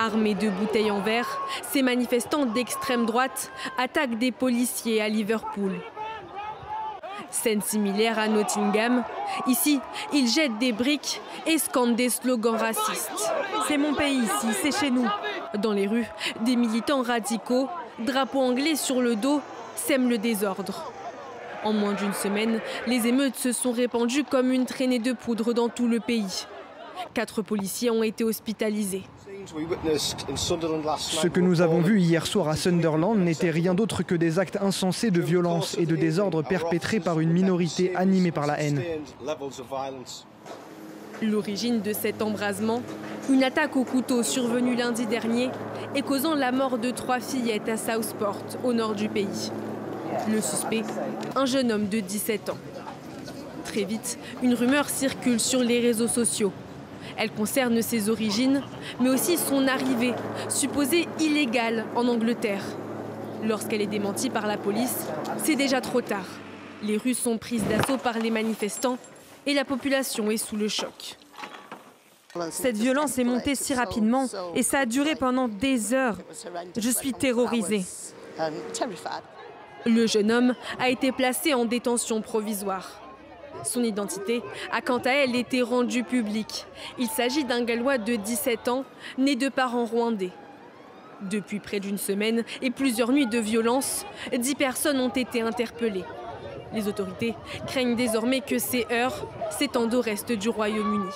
Armés de bouteilles en verre, ces manifestants d'extrême droite attaquent des policiers à Liverpool. Scène similaire à Nottingham. Ici, ils jettent des briques et scandent des slogans racistes. C'est mon pays ici, c'est chez nous. Dans les rues, des militants radicaux, drapeaux anglais sur le dos, sèment le désordre. En moins d'une semaine, les émeutes se sont répandues comme une traînée de poudre dans tout le pays. 4 policiers ont été hospitalisés. Ce que nous avons vu hier soir à Sunderland n'était rien d'autre que des actes insensés de violence et de désordre perpétrés par une minorité animée par la haine. L'origine de cet embrasement, une attaque au couteau survenue lundi dernier et causant la mort de 3 fillettes à Southport, au nord du pays. Le suspect, un jeune homme de 17 ans. Très vite, une rumeur circule sur les réseaux sociaux. Elle concerne ses origines, mais aussi son arrivée, supposée illégale en Angleterre. Lorsqu'elle est démentie par la police, c'est déjà trop tard. Les rues sont prises d'assaut par les manifestants et la population est sous le choc. Cette violence est montée si rapidement et ça a duré pendant des heures. Je suis terrorisée. Le jeune homme a été placé en détention provisoire. Son identité a quant à elle été rendue publique. Il s'agit d'un Gallois de 17 ans, né de parents rwandais. Depuis près d'une semaine et plusieurs nuits de violence, 10 personnes ont été interpellées. Les autorités craignent désormais que ces heurts s'étendent au reste du Royaume-Uni.